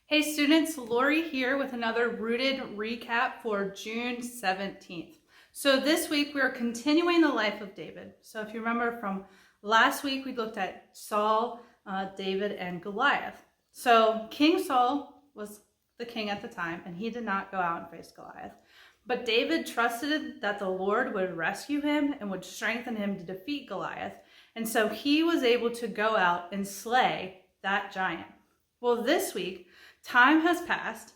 Hey students, Lori here with another Rooted recap for June 17th. So this week we are continuing the life of David. So if you remember from last week, we looked at Saul, David, and Goliath. So King Saul was the king at the time, and he did not go out and face Goliath. But David trusted that the Lord would rescue him and would strengthen him to defeat Goliath. And so he was able to go out and slay that giant. Well, this week, time has passed.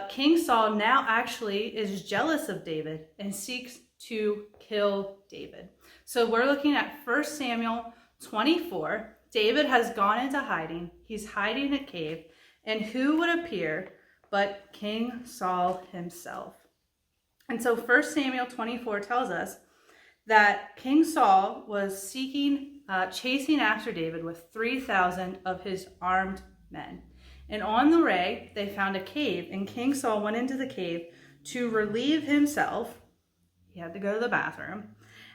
King Saul now actually is jealous of David and seeks to kill David. So we're looking at 1 Samuel 24. David has gone into hiding. He's hiding in a cave. And who would appear but King Saul himself? And so 1 Samuel 24 tells us that King Saul was chasing after David with 3,000 of his armed men. And on the way, they found a cave, and King Saul went into the cave to relieve himself. He had to go to the bathroom.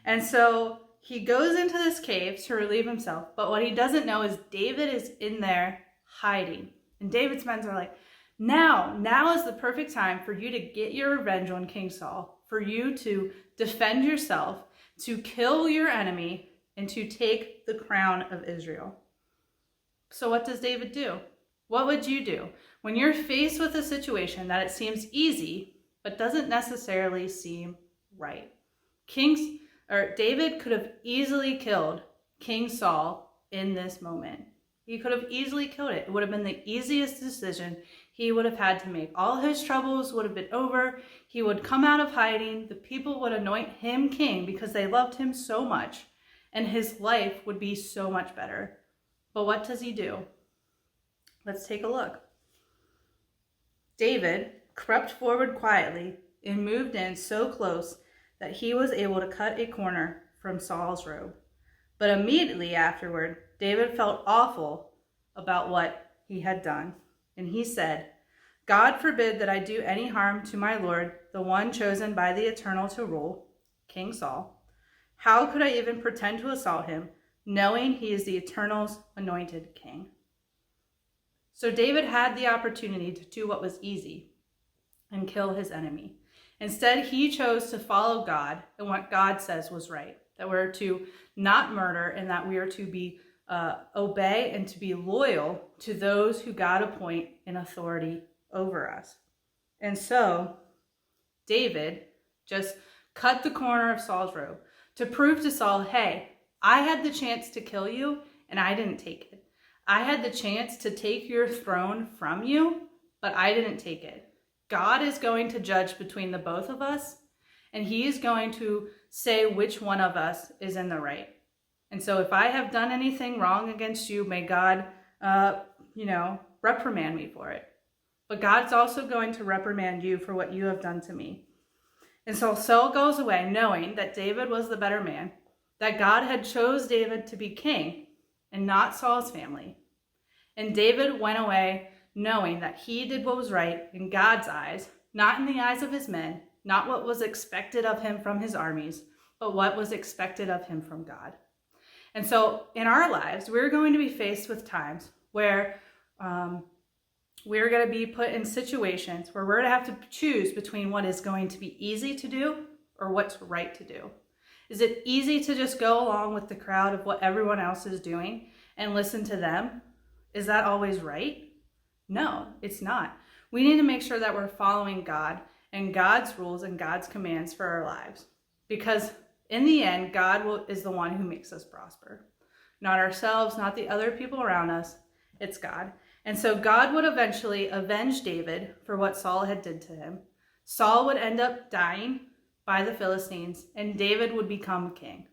And so he goes into this cave to relieve himself. But what he doesn't know is David is in there hiding. And David's men are like, now is the perfect time for you to get your revenge on King Saul, for you to defend yourself, to kill your enemy, and to take the crown of Israel. So what does David do? What would you do when you're faced with a situation that it seems easy, but doesn't necessarily seem right? David could have easily killed King Saul in this moment. He could have easily killed it. It would have been the easiest decision he would have had to make. All his troubles would have been over. He would come out of hiding. The people would anoint him king because they loved him so much, and his life would be so much better. But what does he do? Let's take a look. David crept forward quietly and moved in so close that he was able to cut a corner from Saul's robe. But immediately afterward, David felt awful about what he had done. And he said, "God forbid that I do any harm to my Lord, the one chosen by the Eternal to rule, King Saul. How could I even pretend to assault him, knowing he is the Eternal's anointed king?" So David had the opportunity to do what was easy and kill his enemy. Instead, he chose to follow God and what God says was right, that we're to not murder and that we are to obey and to be loyal to those who God appoint in authority over us. And so David just cut the corner of Saul's robe to prove to Saul, hey, I had the chance to kill you and I didn't take it. I had the chance to take your throne from you, but I didn't take it. God is going to judge between the both of us, and he is going to say which one of us is in the right. And so if I have done anything wrong against you, may God, reprimand me for it. But God's also going to reprimand you for what you have done to me. And so Saul goes away knowing that David was the better man, that God had chose David to be king and not Saul's family. And David went away knowing that he did what was right in God's eyes, not in the eyes of his men, not what was expected of him from his armies, but what was expected of him from God. And so in our lives, we're going to be faced with times where we're going to be put in situations where we're going to have to choose between what is going to be easy to do or what's right to do. Is it easy to just go along with the crowd of what everyone else is doing and listen to them? Is that always right? No, it's not. We need to make sure that we're following God and God's rules and God's commands for our lives. Because in the end, God is the one who makes us prosper. Not ourselves, not the other people around us. It's God. And so God would eventually avenge David for what Saul had did to him. Saul would end up dying by the Philistines, and David would become king.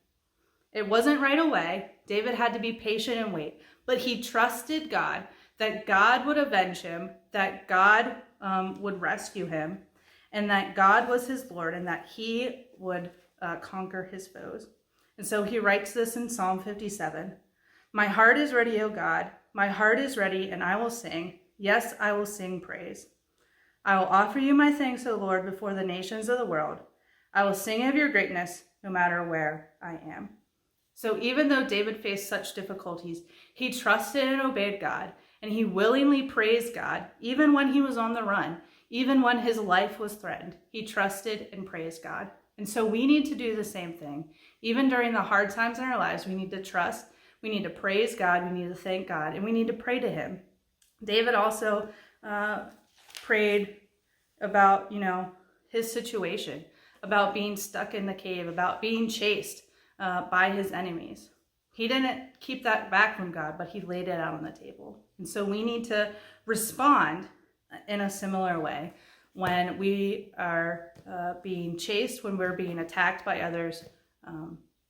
It wasn't right away. David had to be patient and wait, but he trusted God, that God would avenge him, that God would rescue him, and that God was his Lord, and that he would conquer his foes. And so he writes this in Psalm 57. "My heart is ready, O God. My heart is ready, and I will sing. Yes, I will sing praise. I will offer you my thanks, O Lord, before the nations of the world. I will sing of your greatness no matter where I am." So even though David faced such difficulties, he trusted and obeyed God, And he willingly praised God, even when he was on the run, even when his life was threatened. He trusted and praised God. And so we need to do the same thing. Even during the hard times in our lives, we need to trust, we need to praise God, we need to thank God, and we need to pray to him. David also prayed about, his situation, about being stuck in the cave, about being chased by his enemies. He didn't keep that back from God, but he laid it out on the table. And so we need to respond in a similar way when we are being chased, when we're being attacked by others,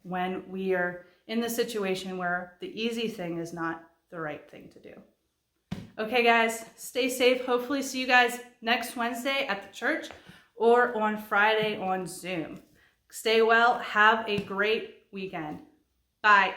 when we are in the situation where the easy thing is not the right thing to do. Okay, guys, stay safe. Hopefully see you guys next Wednesday at the church or on Friday on Zoom. Stay well. Have a great weekend. Bye.